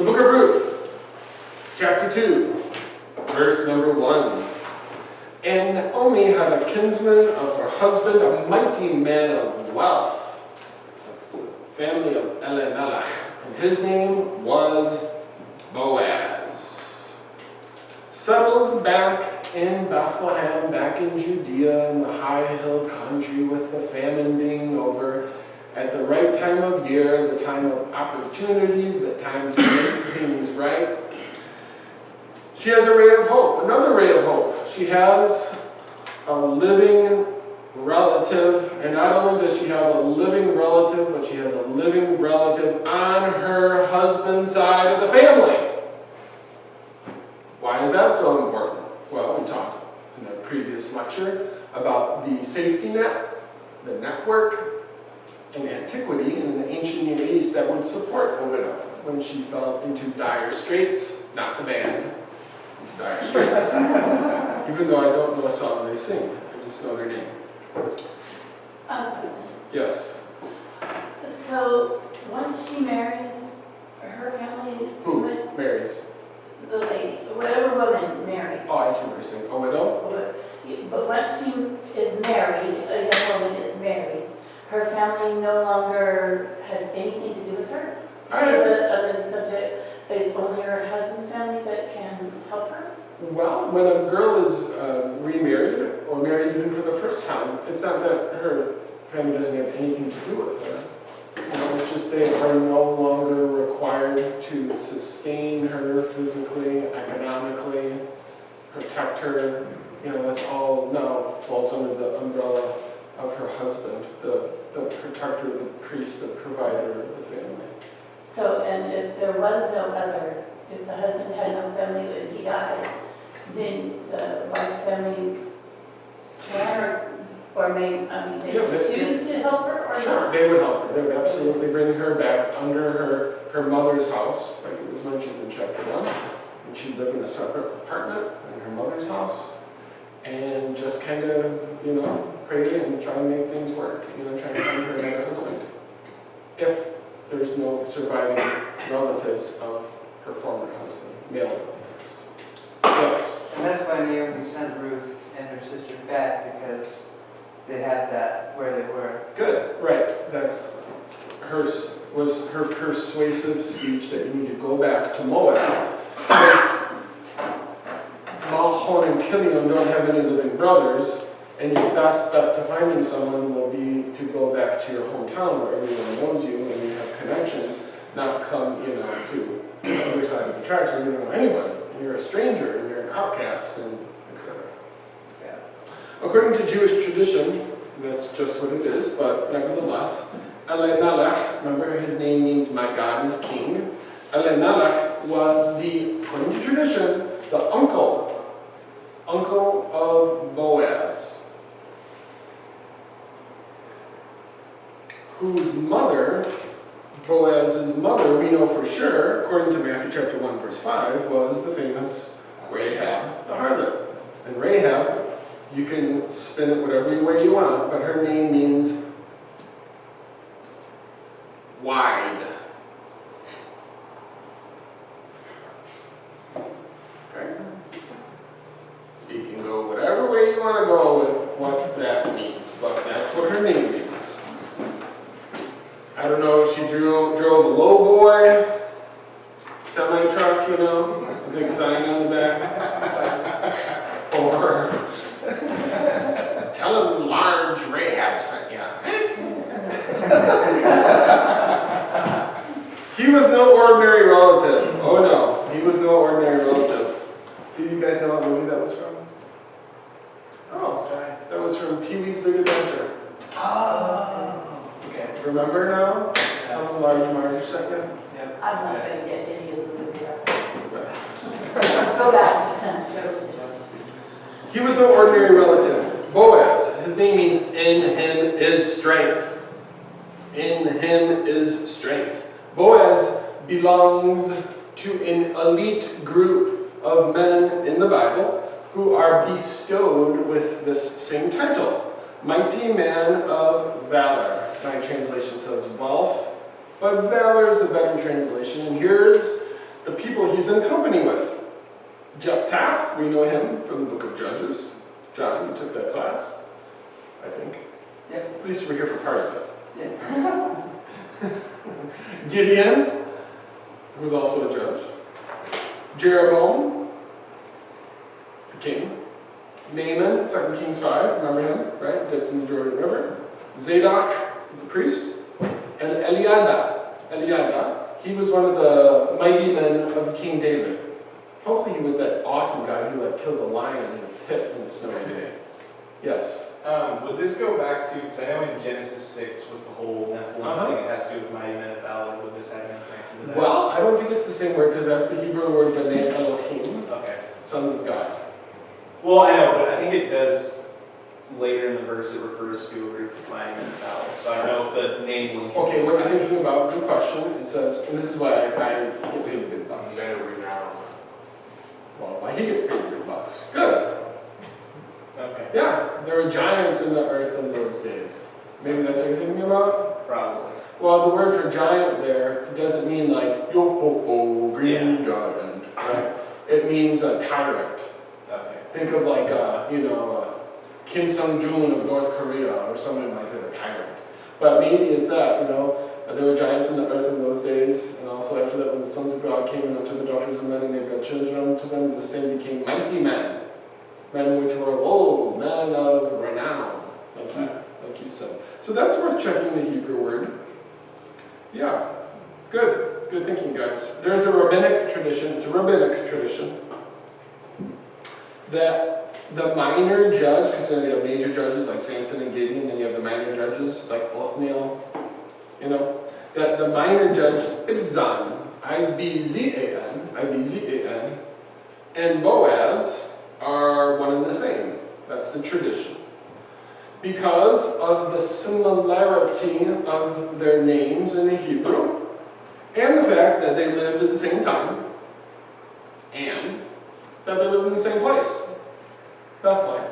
The book of Ruth, chapter 2, verse number 1. And Naomi had a kinsman of her husband, a mighty man of wealth, of the family of Elimelech, and his name was Boaz. Settled back in Bethlehem, back in Judea, in the high hill country, with the famine being over, at the right time of year, the time of opportunity, the time to make things right. She has a ray of hope, another ray of hope. She has a living relative, and not only does she have a living relative, but she has a living relative on her husband's side of the family. Why is that so important? Well, we talked in a previous lecture about the safety net, the network, in antiquity, in the ancient Near East, that would support a widow when she fell into dire straits, not the band, into dire straits. Even though I don't know a song they sing, I just know their name. Question. Yes. So, once she marries, her family... Who marries? The lady, whatever woman marries. Oh, I see what you're saying. A widow? But once she is married, a young woman is married, her family no longer has anything to do with her. She's under the subject, it's only her husband's family that can help her? Well, when a girl is remarried, or married even for the first time, it's not that her family doesn't have anything to do with her. It's just they are no longer required to sustain her physically, economically, protect her. That's all now falls under the umbrella of her husband, the protector, the priest, the provider of the family. So, and if there was no other, if the husband had no family and he died, then the wife's family can or may, they choose to help her or Sure, not? they would help her. They would absolutely bring her back under her mother's house, like it was mentioned in chapter 1. And she'd live in a separate apartment in her mother's house and just kind of, pray and try and make things work, try and find her another husband. If there's no surviving relatives of her former husband, male relatives. Yes? And that's why Naomi sent Ruth and her sister back, because they had that where they were. Good, right. That's was her persuasive speech that you need to go back to Moab. Because Malchon and Kilion don't have any living brothers, and your best bet to finding someone will be to go back to your hometown where everyone knows you and you have connections, not come, to the other side of the tracks where you don't know anyone, and you're a stranger, and you're an outcast, and etc. Yeah. According to Jewish tradition, that's just what it is, but nevertheless, Elimelech, remember his name means my God is king. Elimelech was according to tradition, the uncle of Boaz, whose mother, Boaz's mother, we know for sure, according to Matthew chapter 1, verse 5, was the famous Rahab the harlot. And Rahab, you can spin it whatever way you want, but her name means wide. Okay? You can go whatever way you want to go with what that means, but that's what her name means. I don't know if she drove a low boy semi-truck, a big sign on the back, or tell him large Rahab sent ya. He was no ordinary relative. Oh no, he was no ordinary relative. Do you guys know what movie that was from? Oh, that was from Pee-wee's Big Adventure. Oh. Okay. Remember now? Tell him large Marge sent ya. Yep. I'm not going to get any of the movie references. Go back. He was no ordinary relative. Boaz, his name means in him is strength. In him is strength. Boaz belongs to an elite group of men in the Bible who are bestowed with this same title, mighty man of valor. My translation says wealth, but valor is a better translation. And here's the people he's in company with. Jephthah, we know him from the book of Judges. John, you took that class, I think. Yep. At least you were here for part of it. Yeah. Gideon, who was also a judge. Jeroboam, the king. Naaman, 2 Kings 5, remember him, right? Dipped in the Jordan River. Zadok is the priest. And Eliada, he was one of the mighty men of King David. Hopefully he was that awesome guy who killed a lion in a pit in a snowy day. Yes? Would this go back to, because I know in Genesis 6 with the whole Nephilim thing, it has to do with mighty men of valor. Would this have any connection to that? Well, I don't think it's the same word because that's the Hebrew word B'nai Elohim, Okay. sons of God. Well, I know, but I think it does, later in the verse, it refers to a group of mighty men of valor. So I don't know if the name will... Okay, what you're thinking about, good question. It says, and this is why I get paid big bucks. Well, why he gets paid big bucks. Good. Okay. Yeah, there were giants in the earth in those days. Maybe that's what you're thinking about? Probably. Well, the word for giant there doesn't mean like, yo ho ho, green giant, right? It means a tyrant. Okay. Think of like, Kim Sung-joon of North Korea or someone like that, a tyrant. But maybe it's that, there were giants in the earth in those days, and also after that when the sons of God came in unto the daughters of men and they brought children unto them, the same became mighty men. Men which were old, men of renown, like you said. So that's worth checking the Hebrew word. Yeah, good thinking, guys. There's a rabbinic tradition, that the minor judge, because then you have major judges like Samson and Gideon, then you have the minor judges like Othniel, that the minor judge, Ibzan, I-B-Z-A-N, and Boaz are one and the same. That's the tradition. Because of the similarity of their names in the Hebrew, and the fact that they lived at the same time, and that they lived in the same place, Bethlehem.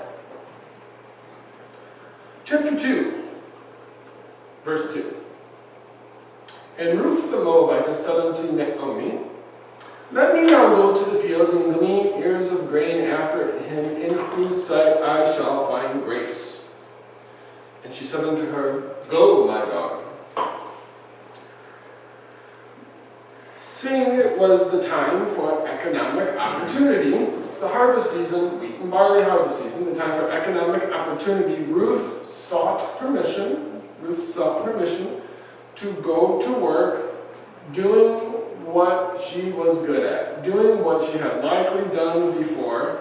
Chapter 2, verse 2. And Ruth the Moabitess said unto Naomi, let me now go to the field and glean ears of grain after him, in whose sight I shall find grace. And she said unto her, go, my daughter. Seeing it was the time for economic opportunity, it's the harvest season, wheat and barley harvest season, the time for economic opportunity, Ruth sought permission to go to work doing what she was good at, doing what she had likely done before,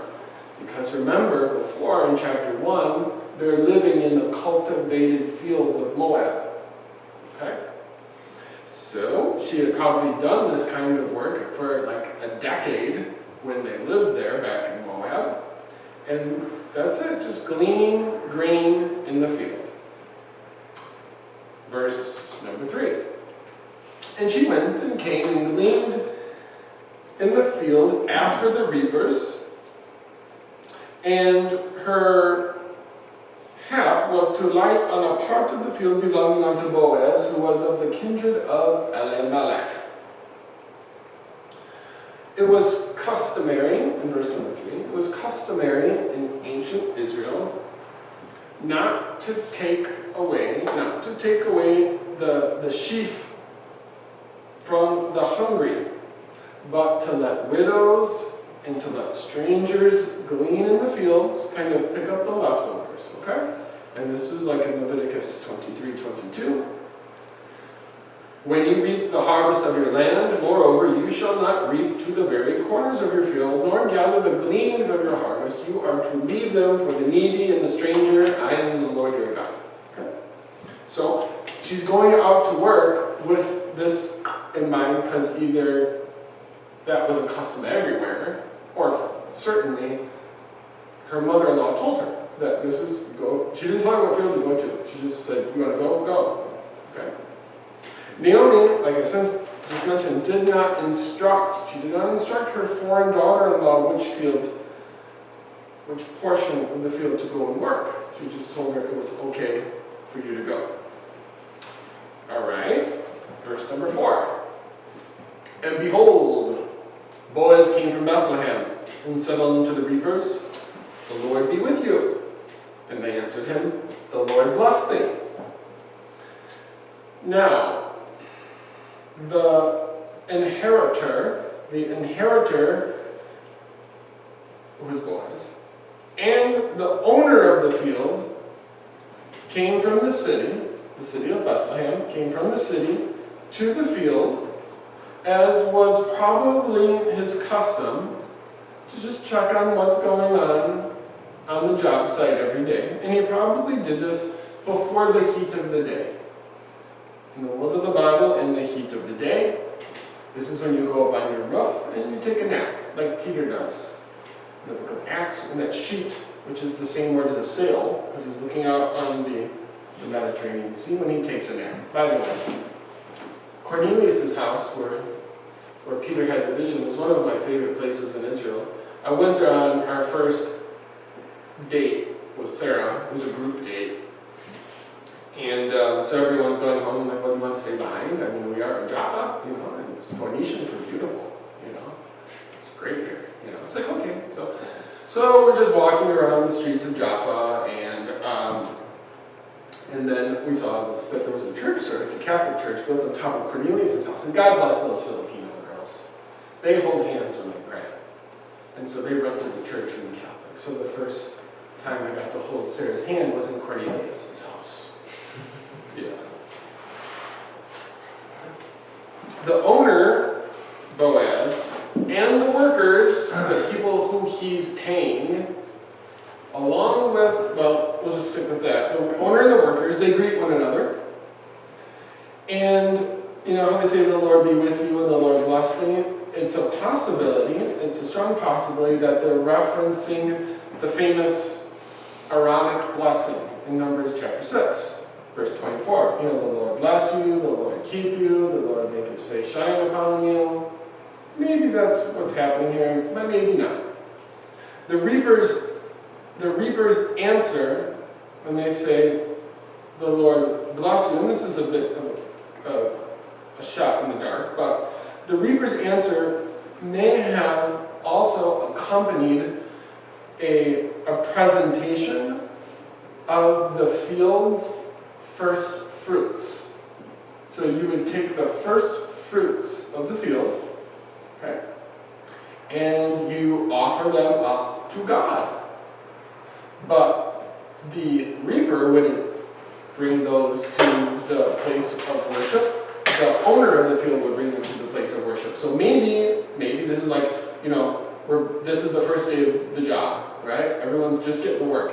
because remember, before in chapter 1, they're living in the cultivated fields of Moab, okay? So, she had probably done this kind of work for like a decade when they lived there back in Moab, and that's it, just gleaning grain in the field. Verse number 3. And she went and came and gleaned in the field after the reapers, and her hap was to light on a part of the field belonging unto Boaz, who was of the kindred of Elimelech. It was customary, in verse number 3, it was customary in ancient Israel not to take away the sheaf from the hungry, but to let widows and to let strangers glean in the fields, kind of pick up the leftovers, okay? And this is like in Leviticus 23:22. When you reap the harvest of your land, moreover, you shall not reap to the very corners of your field, nor gather the gleanings of your harvest. You are to leave them for the needy and the stranger. I am the Lord your God. Okay? So she's going out to work with this in mind, because either that was a custom everywhere, or certainly her mother-in-law told her that this is go. She didn't tell her what field to go to. She just said, you want to go? Go. Okay? Naomi, like I said, just mentioned, she did not instruct her foreign daughter-in-law which portion of the field to go and work. She just told her it was okay for you to go. All right, verse number 4. And behold, Boaz came from Bethlehem and said unto the reapers, The Lord be with you. And they answered him, The Lord bless thee. Now, the inheritor was Boaz, and the owner of the field came from the city of Bethlehem, came from the city to the field, as was probably his custom, to just check on what's going on the job site every day. And he probably did this before the heat of the day. In the world of the Bible, in the heat of the day, this is when you go up on your roof and you take a nap, like Peter does. In the book of Acts, in that sheet, which is the same word as a sail, because he's looking out on the Mediterranean Sea when he takes a nap. By the way, Cornelius' house, where Peter had the vision, was one of my favorite places in Israel. I went there on our first date with Sarah. It was a group date. And so everyone's going home, like, well, do you want to stay behind? I mean, we are in Jaffa, and it's Phoenician for beautiful, It's great here, It's like, okay. So we're just walking around the streets of Jaffa, and then we saw that there was a church there. It's a Catholic church built on top of Cornelius' house. And God bless those Filipino girls. They hold hands when they pray. And so they run to the church and the Catholic. So the first time I got to hold Sarah's hand was in Cornelius' house. Yeah. The owner, Boaz, and the workers, the people who he's paying, along with, well, we'll just stick with that. The owner and the workers, they greet one another. And, how they say, the Lord be with you and the Lord bless thee. It's a possibility, it's a strong possibility that they're referencing the famous Aaronic blessing in Numbers chapter 6. Verse 24, the Lord bless you, the Lord keep you, the Lord make his face shine upon you. Maybe that's what's happening here, but maybe not. The reapers answer when they say, the Lord bless you, and this is a bit of a shot in the dark, but the reapers' answer may have also accompanied a presentation of the field's first fruits. So you would take the first fruits of the field, okay, and you offer them up to God. But the reaper wouldn't bring those to the place of worship. The owner of the field would bring them to the place of worship. So maybe this is like, this is the first day of the job, right? Everyone's just getting to work.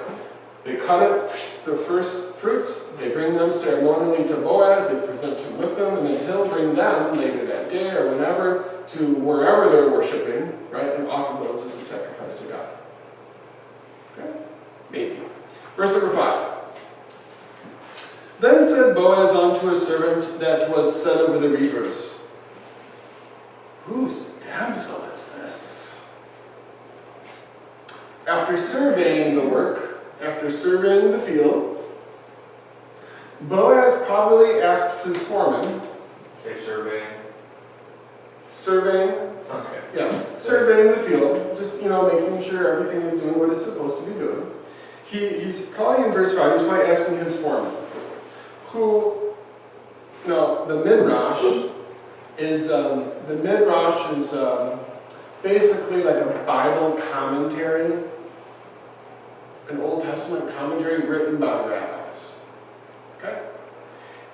They cut it, the first fruits, they bring them ceremonially to Boaz, they present him with them, and then he'll bring them later that day or whenever to wherever they're worshiping, right, and offer those as a sacrifice to God. Okay? Maybe. Verse number 5. Then said Boaz unto his servant that was set over the reapers, Whose damsel is this? After surveying the work, after surveying the field, Boaz probably asks his foreman. Say surveying. Surveying? Okay. Yeah, surveying the field, just, making sure everything is doing what it's supposed to be doing. He's probably in verse 5, he's probably asking his foreman, who, the Midrash is, basically like a Bible commentary, an Old Testament commentary written by rabbis. Okay?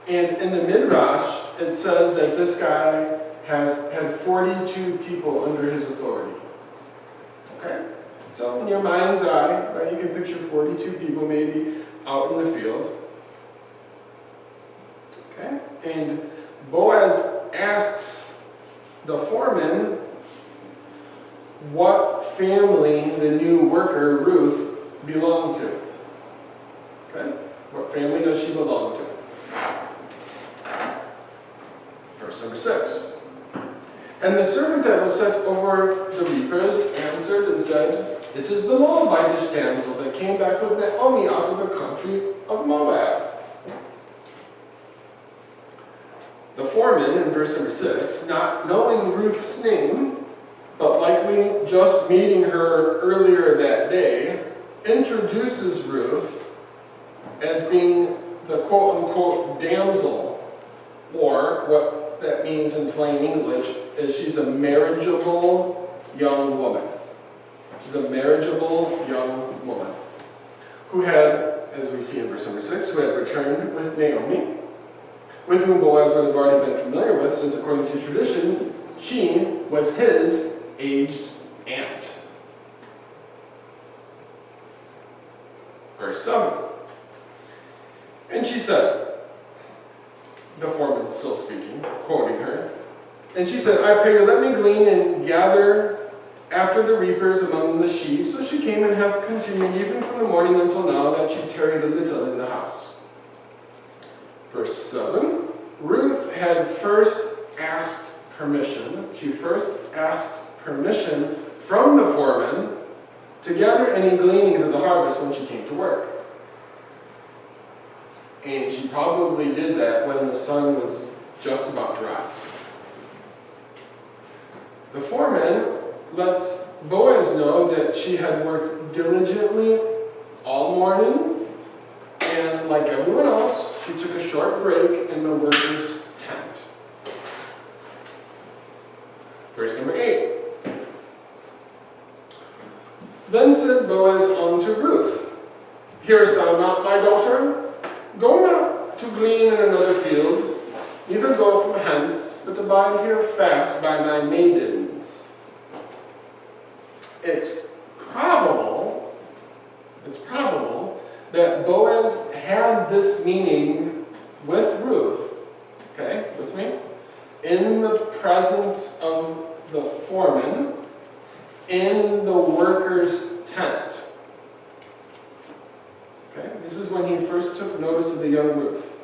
And in the Midrash, it says that this guy had 42 people under his authority. Okay? So in your mind's eye, right, you can picture 42 people maybe out in the field. Okay? And Boaz asks the foreman what family the new worker, Ruth, belonged to. Okay? What family does she belong to? Verse number 6. And the servant that was set over the reapers answered and said, It is the Moabitish damsel that came back with Naomi out of the country of Moab. The foreman, in verse number 6, not knowing Ruth's name, but likely just meeting her earlier that day, introduces Ruth as being the quote-unquote damsel, or what that means in plain English is she's a marriageable young woman. She's a marriageable young woman who had, as we see in verse number 6, who had returned with Naomi, with whom Boaz would have already been familiar with, since according to tradition, she was his aged aunt. Verse 7. And she said, the foreman still speaking, quoting her, and she said, I pray you, let me glean and gather after the reapers among the sheep. So she came and hath continued even from the morning until now, that she tarried a little in the house. Verse 7. Ruth had first asked permission. She first asked permission from the foreman to gather any gleanings of the harvest when she came to work. And she probably did that when the sun was just about to rise. The foreman lets Boaz know that she had worked diligently all morning, and like everyone else, she took a short break in the workers' tent. Verse number 8. Then said Boaz unto Ruth, Hearest thou not, my daughter? Go not to glean in another field, neither go from hence, but abide here fast by my maidens. It's probable that Boaz had this meeting with Ruth, okay, with me, in the presence of the foreman, in the worker's tent. Okay, this is when he first took notice of the young Ruth.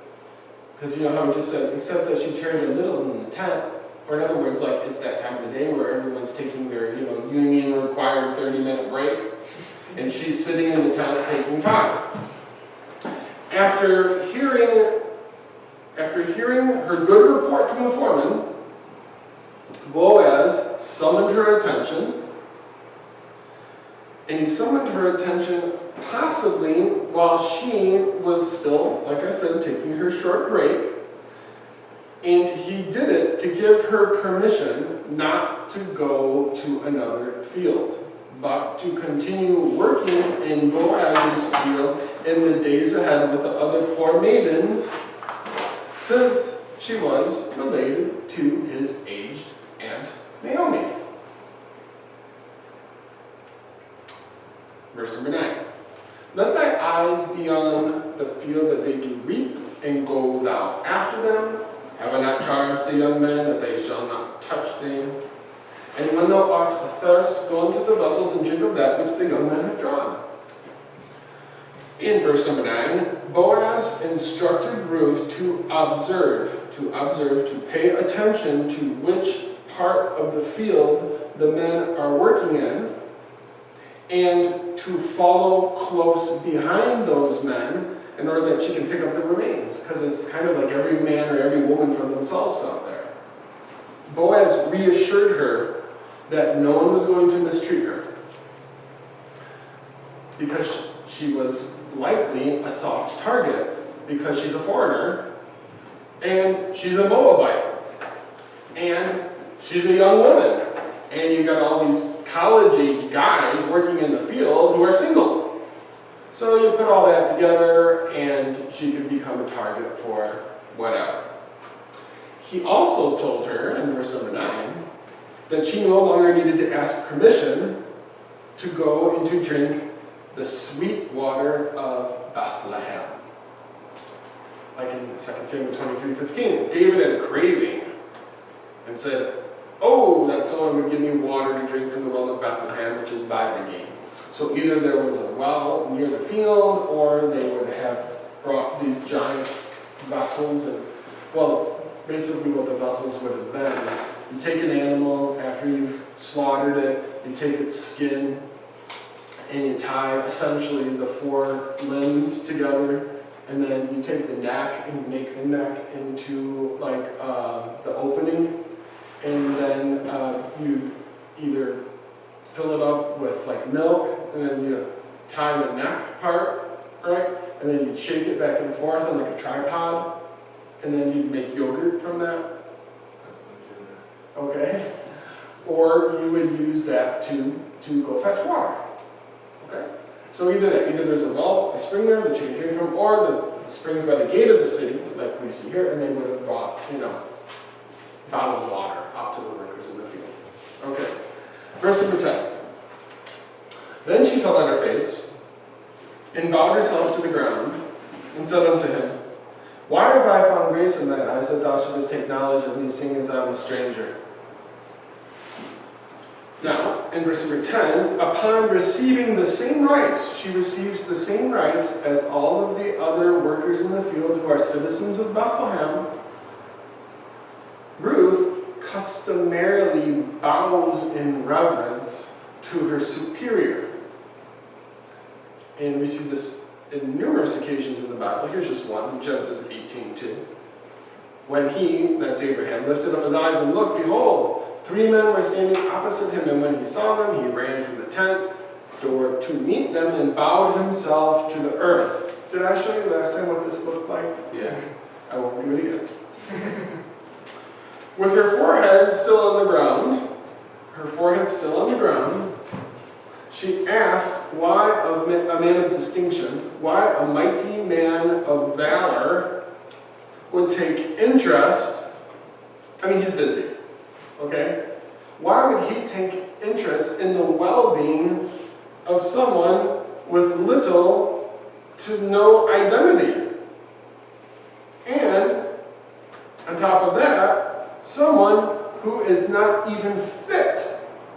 Because you know how we just said, except that she tarried a little in the tent, or in other words, like it's that time of the day where everyone's taking their, union-required 30-minute break, and she's sitting in the tent taking 5. After hearing her good report from the foreman, Boaz summoned her attention, and he summoned her attention possibly while she was still, like I said, taking her short break. And he did it to give her permission not to go to another field, but to continue working in Boaz's field in the days ahead with the other poor maidens, since she was related to his aged aunt Naomi. Verse number 9. Let thy eyes be on the field that they do reap, and go thou after them. Have I not charged the young men that they shall not touch thee? And when thou art athirst, go into the vessels and drink of that which the young men have drawn. In verse number 9, Boaz instructed Ruth to pay attention to which part of the field the men are working in, and to follow close behind those men in order that she can pick up the remains, because it's kind of like every man or every woman for themselves out there. Boaz reassured her that no one was going to mistreat her, because she was likely a soft target, because she's a foreigner, and she's a Moabite, and she's a young woman, and you got all these college-age guys working in the field who are single. So you put all that together, and she could become a target for whatever. He also told her, in verse number 9, that she no longer needed to ask permission to go and to drink the sweet water of Bethlehem. Like in 2 Samuel 23:15, David had a craving and said, oh, that someone would give me water to drink from the well of Bethlehem, which is by the gate. So either there was a well near the field, or they would have brought these giant vessels. And, well, basically what the vessels would have been is you take an animal after you've slaughtered it, you take its skin, and you tie essentially the 4 limbs together, and then you take the neck and make the neck into like the opening, and then you either fill it up with like milk, and then you tie the neck part, right? And then you'd shake it back and forth on like a tripod, and then you'd make yogurt from that. That's legitimate. Okay? Or you would use that to go fetch water. Okay? So either that, either there's a well, a spring there that you can drink from, or the springs by the gate of the city, like we see here, and they would have brought, bottled water out to the workers in the field. Okay. Verse number 10. Then she fell on her face, and bowed herself to the ground, and said unto him, Why have I found grace in thy eyes, that thou shouldest take knowledge of me, seeing as I am a stranger? Now, in verse number 10, upon receiving the same rights, she receives the same rights as all of the other workers in the field who are citizens of Bethlehem. Ruth customarily bows in reverence to her superior. And we see this in numerous occasions in the Bible. Here's just one, Genesis 18:2. When he, that's Abraham, lifted up his eyes and looked, behold, 3 men were standing opposite him, and when he saw them, he ran from the tent door to meet them and bowed himself to the earth. Did I show you last time what this looked like? Yeah. I won't do it again. With her forehead still on the ground, she asked why a man of distinction, why a mighty man of valor would take interest. I mean, he's busy, okay? Why would he take interest in the well-being of someone with little to no identity? And on top of that, someone who is not even fit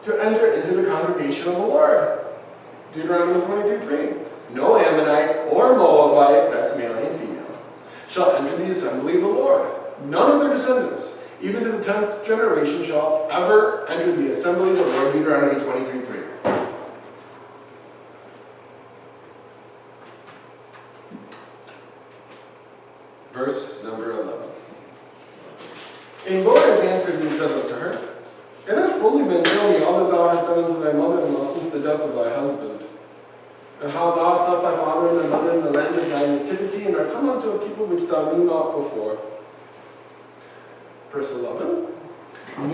to enter into the congregation of the Lord. Deuteronomy 22:3. No Ammonite or Moabite, that's male and female, shall enter the assembly of the Lord. None of their descendants, even to the 10th generation, shall ever enter the assembly of the Lord. Deuteronomy 23:3. Verse number 11. And Boaz answered and said unto her, It hath fully been known me all that thou hast done unto thy mother-in-law since the death of thy husband, and how thou hast left thy father and thy mother in the land of thy nativity, and art come unto a people which thou knew not before. Verse 11.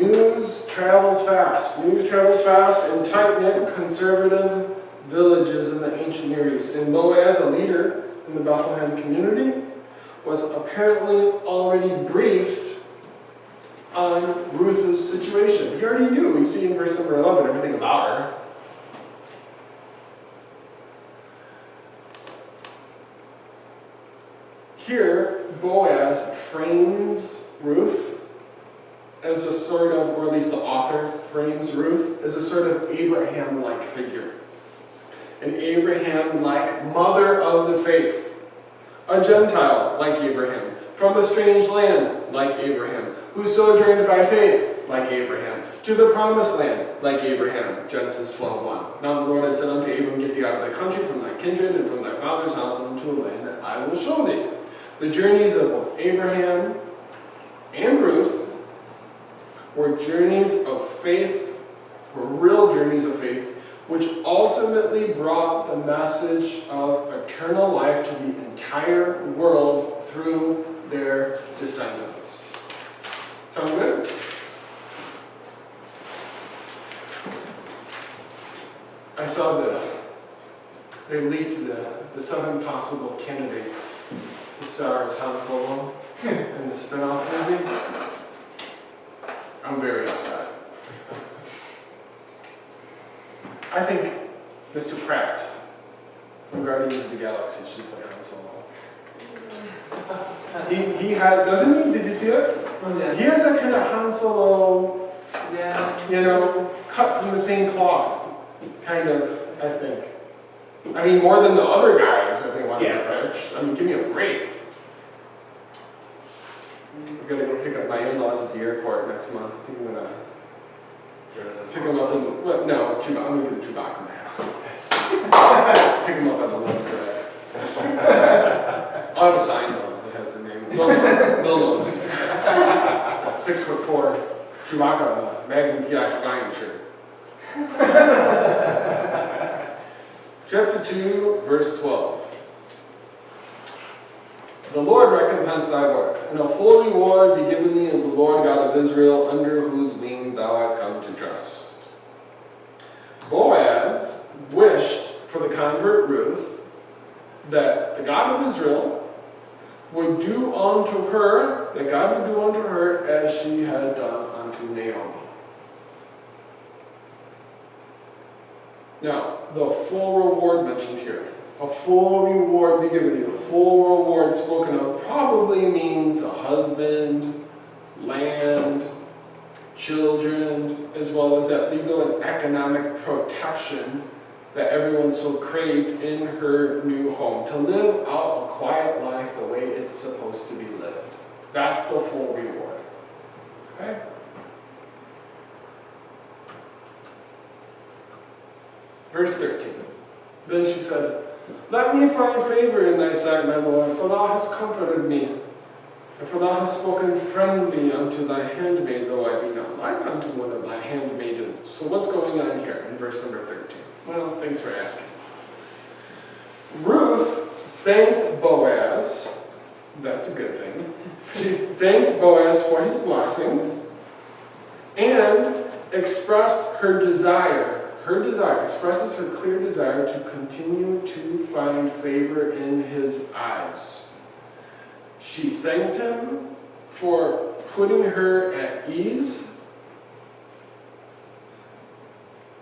News travels fast. News travels fast in tight-knit, conservative villages in the ancient Near East. And Boaz, a leader in the Bethlehem community, was apparently already briefed on Ruth's situation. He already knew. We see in verse number 11 everything about her. Here, Boaz frames Ruth as a sort of, or at least the author frames Ruth as a sort of Abraham-like figure. An Abraham-like mother of the faith. A Gentile like Abraham. From a strange land like Abraham. Who sojourned by faith like Abraham. To the promised land like Abraham. Genesis 12:1. Now the Lord had said unto Abram, Get thee out of thy country, from thy kindred, and from thy father's house, unto a land that I will show thee. The journeys of both Abraham and Ruth were journeys of faith, were real journeys of faith, which ultimately brought the message of eternal life to the entire world through their descendants. Sound good? I saw they leaked the 7 possible candidates to star as Han Solo in the spin-off movie. I'm very upset. I think Mr. Pratt from Guardians of the Galaxy should play Han Solo. He has, doesn't he? Did you see it? Oh, yeah. He has that kind of Han Solo, Yeah. cut from the same cloth, kind of, I think. I mean, more than the other guys that they want to approach. I mean, give me a break. I'm gonna go pick up my in-laws at the airport next month. I think I'm gonna pick them up in, well, no, I'm gonna get a Chewbacca mask. Pick them up at the load track. I'll have a sign though that has their name. They'll know it's in there. 6'4" Chewbacca, Magnum PI flying shirt. Chapter 2, verse 12. The Lord recompense thy work, and a full reward be given thee of the Lord God of Israel, under whose wings thou art come to trust. Boaz wished for the convert Ruth that the God of Israel would do unto her, that God would do unto her as she had done unto Naomi. Now, the full reward mentioned here. A full reward be given you. The full reward spoken of probably means a husband, land, children, as well as that legal and economic protection that everyone so craved in her new home. To live out a quiet life the way it's supposed to be lived. That's the full reward. Okay? Verse 13. Then she said, let me find favor in thy sight, my Lord, for thou hast comforted me, and for thou hast spoken friendly unto thy handmaid, though I be not like unto one of thy handmaidens. So what's going on here in verse number 13? Well, thanks for asking. Ruth thanked Boaz. That's a good thing. She thanked Boaz for his blessing and expressed her desire. Her desire, expresses her clear desire to continue to find favor in his eyes. She thanked him for putting her at ease,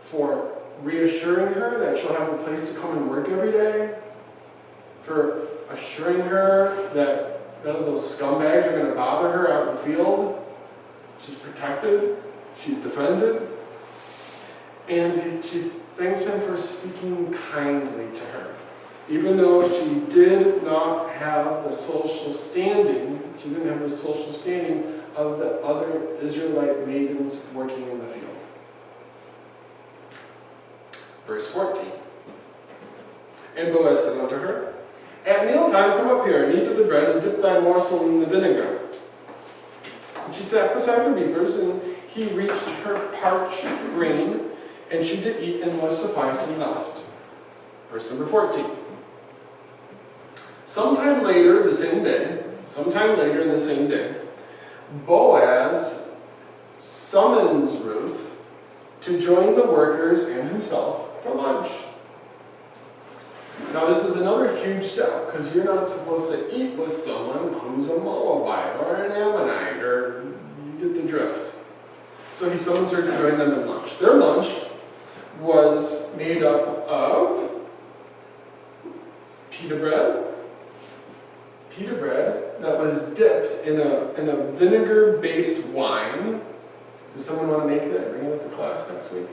for reassuring her that she'll have a place to come and work every day, for assuring her that none of those scumbags are going to bother her out in the field. She's protected, she's defended. And she thanks him for speaking kindly to her. Even though she did not have the social standing, she didn't have the social standing of the other Israelite maidens working in the field. Verse 14. And Boaz said unto her, at mealtime come up here and eat of the bread and dip thy morsel in the vinegar. And she sat beside the reapers, and he reached her parched grain, and she did eat and was sufficed and left. Verse number 14. Sometime later in the same day, Boaz summons Ruth to join the workers and himself for lunch. Now this is another huge step, because you're not supposed to eat with someone who's a Moabite or an Ammonite, or you get the drift. So he summons her to join them in lunch. Their lunch was made up of pita bread that was dipped in a vinegar-based wine. Does someone want to make that? Bring it up to class next week.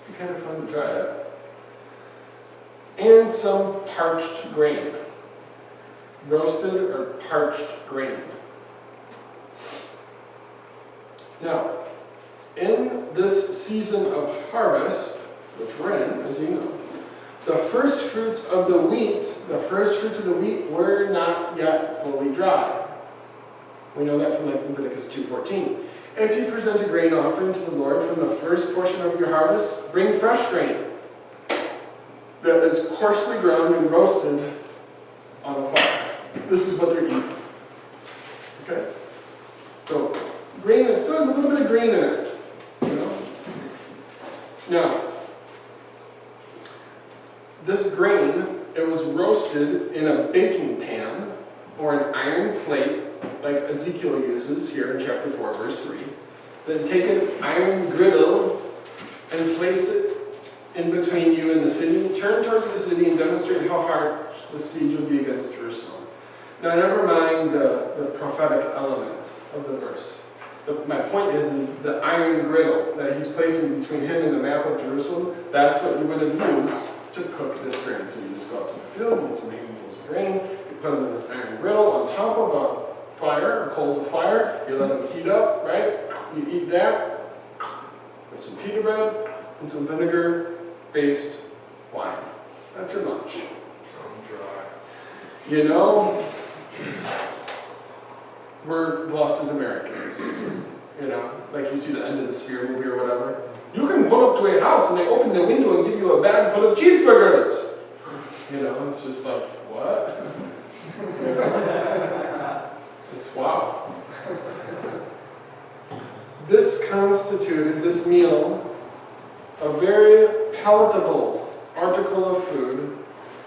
It'd be kind of fun to try it. And some parched grain. Roasted or parched grain. Now, in this season of harvest, which we're in, as you know, the first fruits of the wheat were not yet fully dry. We know that from Leviticus 2:14. If you present a grain offering to the Lord from the first portion of your harvest, bring fresh grain that is coarsely ground and roasted on a fire. This is what they're eating. Okay? So, grain that still has a little bit of grain in it. You know? Now, this grain, it was roasted in a baking pan or an iron plate, like Ezekiel uses here in chapter 4, verse 3. Then take an iron griddle and place it in between you and the city. Turn towards the city and demonstrate how hard the siege will be against Jerusalem. Now, never mind the prophetic element of the verse. My point is the iron griddle that he's placing between him and the map of Jerusalem, that's what you would have used to cook this grain. So you just go out to the field, you get some handfuls of grain, you put them in this iron griddle on top of a fire, or coals of fire, you let them heat up, right? You eat that with some pita bread and some vinegar-based wine. That's your lunch. Some dry. You know, we're blessed as Americans. you know, like you see the end of the Spear movie or whatever. You can pull up to a house and they open the window and give you a bag full of cheeseburgers. You know, it's just like, what? You know? It's wow. This constituted, this meal, a very palatable article of food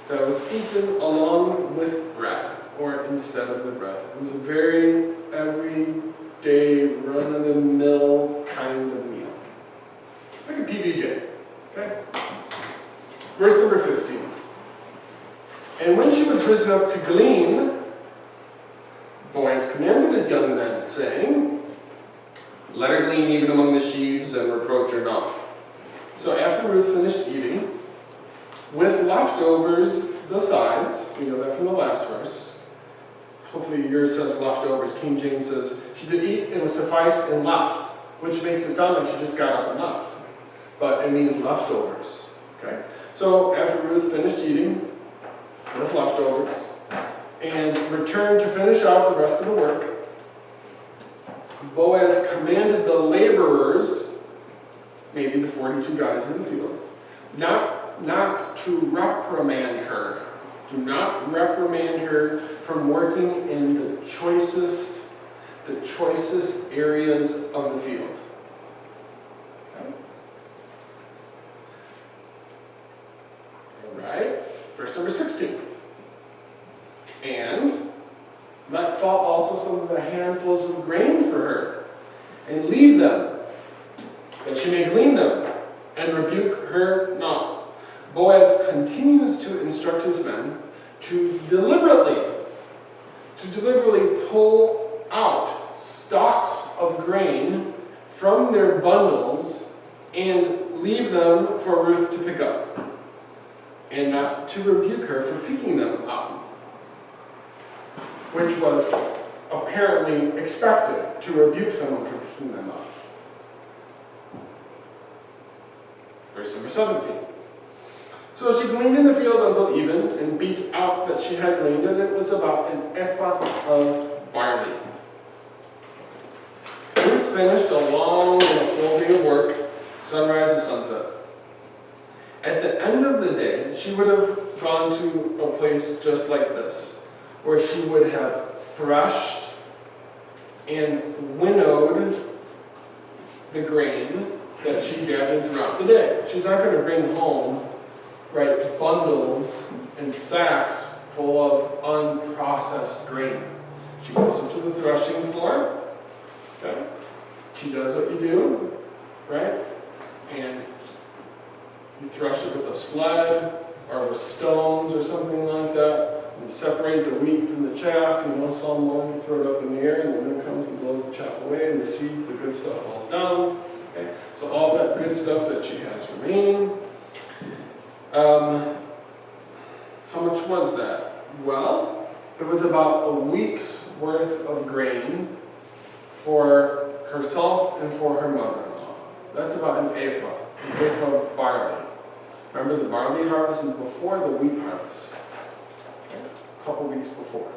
that was eaten along with bread, or instead of the bread. It was a very everyday, run-of-the-mill kind of meal. Like a PBJ, okay? Verse number 15. And when she was risen up to glean, Boaz commanded his young men, saying, let her glean even among the sheaves and reproach her not. So after Ruth finished eating, with leftovers besides, we know that from the last verse. Hopefully yours says leftovers. King James says, she did eat and was sufficed and left, which makes it sound like she just got up and left. But it means leftovers, okay? So after Ruth finished eating with leftovers and returned to finish out the rest of the work, Boaz commanded the laborers, maybe the 42 guys in the field, not to reprimand her. Do not reprimand her from working in the choicest areas of the field. Okay? All right, verse number 16. And let fall also some of the handfuls of grain for her, and leave them, that she may glean them, and rebuke her not. Boaz continues to instruct his men to deliberately pull out stalks of grain from their bundles and leave them for Ruth to pick up, and not to rebuke her for picking them up, which was apparently expected, to rebuke someone for picking them up. Verse number 17. So she gleaned in the field until even, and beat out that she had gleaned, and it was about an ephah of barley. Ruth finished a long and a full day of work, sunrise to sunset. At the end of the day, she would have gone to a place just like this, where she would have threshed and winnowed the grain that she gathered throughout the day. She's not going to bring home, right, bundles and sacks full of unprocessed grain. She goes into the threshing floor, okay? She does what you do, right? And you thresh it with a sled or with stones or something like that. You separate the wheat from the chaff. You know, Psalm 1, you throw it up in the air, and the wind comes and blows the chaff away, and the seeds, the good stuff falls down. Okay? So all that good stuff that she has remaining. How much was that? Well, it was about a week's worth of grain for herself and for her mother-in-law. That's about an ephah of barley. Remember, the barley harvest is before the wheat harvest. Okay? A couple weeks before.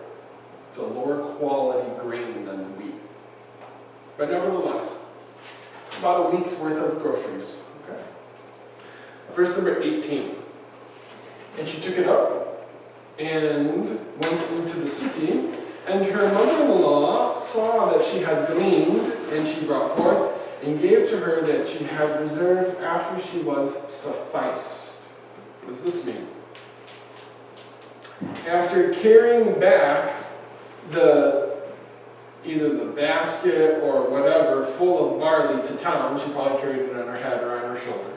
It's a lower quality grain than the wheat. But nevertheless, about a week's worth of groceries. Okay? Verse number 18. And she took it up and went into the city, and her mother-in-law saw that she had gleaned, and she brought forth and gave to her that she had reserved after she was sufficed. What does this mean? After carrying back either the basket or whatever full of barley to town, she probably carried it on her head or on her shoulder,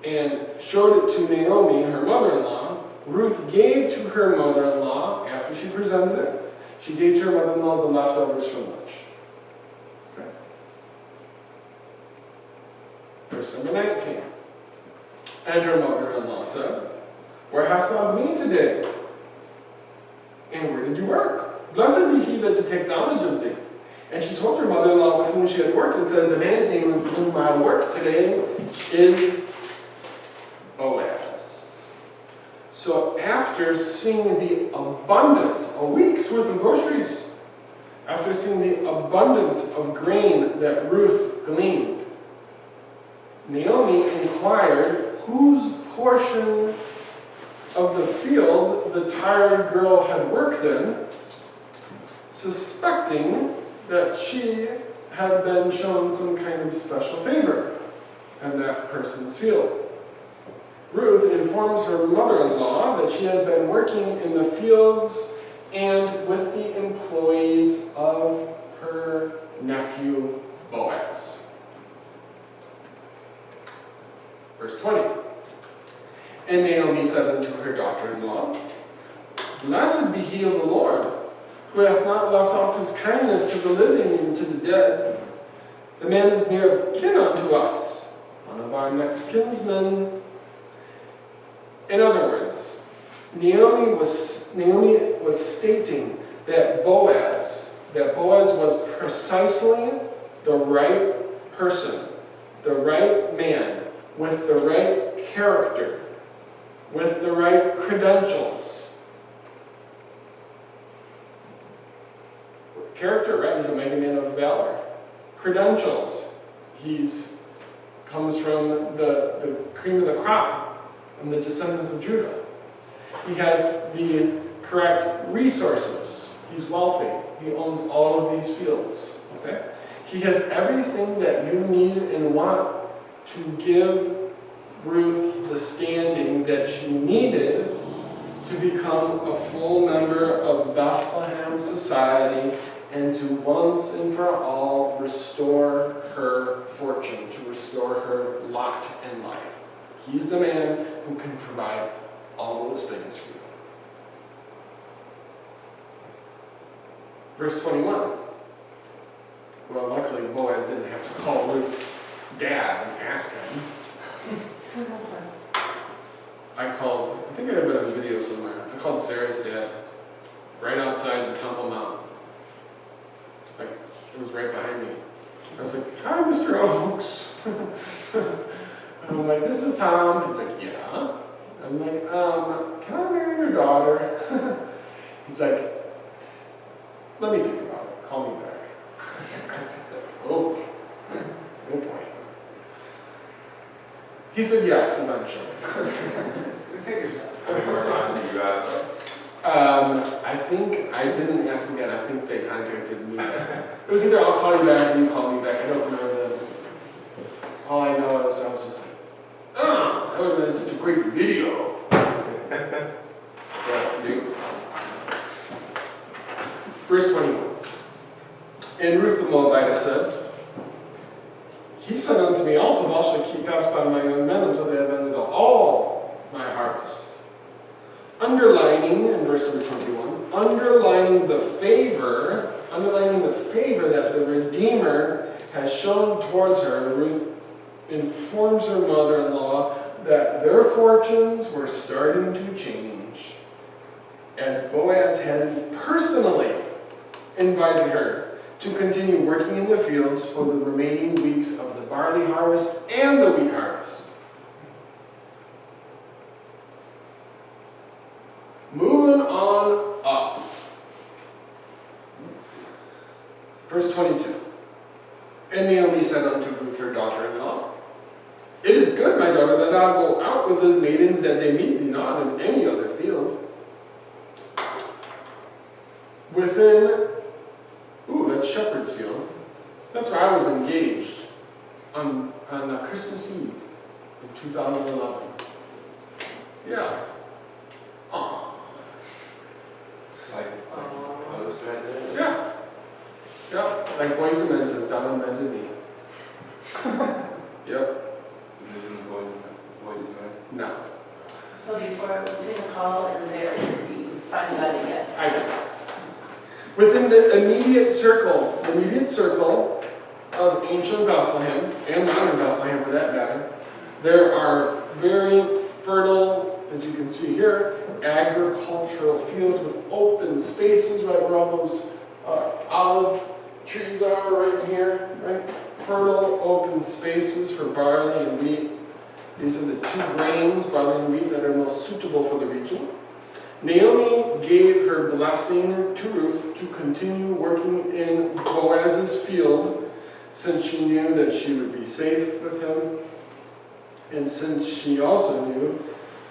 and showed it to Naomi, her mother-in-law, Ruth gave to her mother-in-law, after she presented it, she gave to her mother-in-law the leftovers from lunch. Okay. Verse number 19. And her mother-in-law said, where hast thou been today? And where did you work? Blessed be he that did take knowledge of thee. And she told her mother-in-law with whom she had worked, and said, the man's name with whom I work today is Boaz. So after seeing the abundance, a week's worth of groceries, after seeing the abundance of grain that Ruth gleaned, Naomi inquired whose portion of the field the tired girl had worked in, suspecting that she had been shown some kind of special favor in that person's field. Ruth informs her mother-in-law that she had been working in the fields and with the employees of her nephew Boaz. Verse 20. And Naomi said unto her daughter-in-law, Blessed be he of the Lord, who hath not left off his kindness to the living and to the dead. The man is near of kin unto us, one of our next kinsmen. In other words, Naomi was stating that Boaz was precisely the right person, the right man, with the right character, with the right credentials. Character, right? He's a mighty man of valor. Credentials. He's comes from the cream of the crop and the descendants of Judah. He has the correct resources. He's wealthy. He owns all of these fields. Okay? He has everything that you need and want to give Ruth the standing that she needed to become a full member of Bethlehem society and to once and for all restore her fortune, to restore her lot in life. He's the man who can provide all those things for you. Verse 21. Well, luckily Boaz didn't have to call Ruth's dad and ask him. I think I have it on video somewhere. I called Sarah's dad right outside the Temple Mount. Like, it was right behind me. I was like, hi, Mr. Oaks. And I'm like, this is Tom. He's like, yeah. I'm like, can I marry your daughter? He's like, let me think about it. Call me back. He's like, oh boy. Oh boy. He said yes, eventually. I think I didn't ask again. I think they contacted me. It was either I'll call you back or you call me back. I don't remember. All I know is I was just like, oh, that would have been such a great video. Yeah, dude. Verse 21. And Ruth the Moabitess said, He said unto me also, Thou shalt keep fast by my young men until they have ended all my harvest. Underlining, in verse number 21, underlining the favor that the Redeemer has shown towards her, Ruth informs her mother-in-law that their fortunes were starting to change, as Boaz had personally invited her to continue working in the fields for the remaining weeks of the barley harvest and the wheat harvest. Moving on up. Verse 22. And Naomi said unto Ruth her daughter-in-law, It is good, my daughter, that thou go out with those maidens, that they meet thee not in any other field. Within, that's Shepherd's Field. That's where I was engaged on Christmas Eve in 2011. Yeah. Aww. Like, I was right there. Yeah. Yeah. Like Boys and Men says, down on bended knee. Yep. Listen to voice in there. No. So before we can call and there, you find out again. I did. Within the immediate circle of ancient Bethlehem, and modern Bethlehem for that matter, there are very fertile, as you can see here, agricultural fields with open spaces, right where all those olive trees are right here, right? Fertile open spaces for barley and wheat. These are the two grains, barley and wheat, that are most suitable for the region. Naomi gave her blessing to Ruth to continue working in Boaz's field, since she knew that she would be safe with him, and since she also knew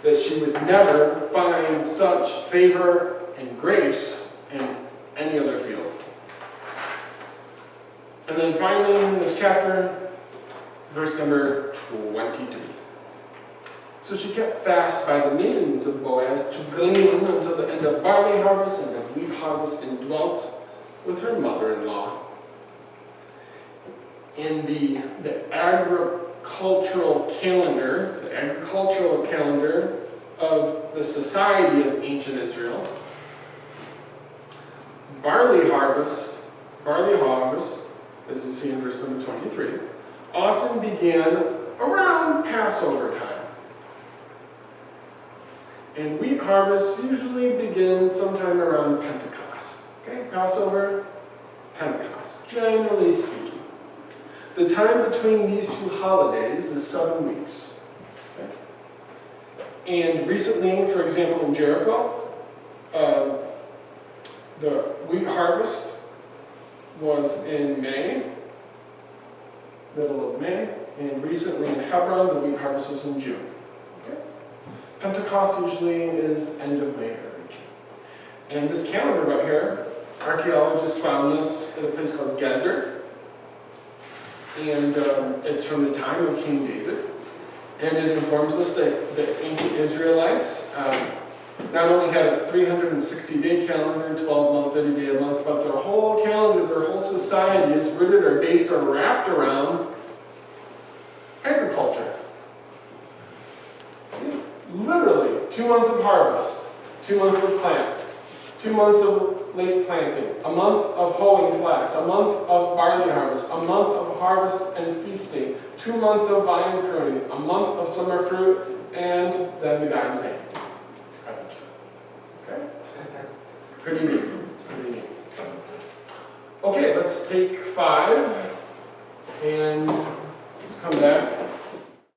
that she would never find such favor and grace in any other field. And then finally in this chapter, verse number 23. So she kept fast by the maidens of Boaz to glean until the end of barley harvest and of wheat harvest, and dwelt with her mother-in-law. In the agricultural calendar of the society of ancient Israel, barley harvest, as you see in verse number 23, often began around Passover time. And wheat harvest usually begins sometime around Pentecost. Okay, Passover, Pentecost, generally speaking. The time between these two holidays is 7 weeks. Okay? And recently, for example, in Jericho, the wheat harvest was in May, middle of May, and recently in Hebron, the wheat harvest was in June. Okay? Pentecost usually is end of May or June. And this calendar right here, archaeologists found this at a place called Gezer. And it's from the time of King David. And it informs us that the ancient Israelites not only had a 360-day calendar, 12-month, 30-day a month, but their whole calendar, their whole society is rooted or based or wrapped around agriculture. Literally, 2 months of harvest, 2 months of plant, 2 months of late planting, a month of hoeing flax, a month of barley harvest, a month of harvest and feasting, 2 months of vine pruning, a month of summer fruit, and then the guy's name. Okay? Pretty neat. Pretty neat. Okay, let's take 5 and let's come back.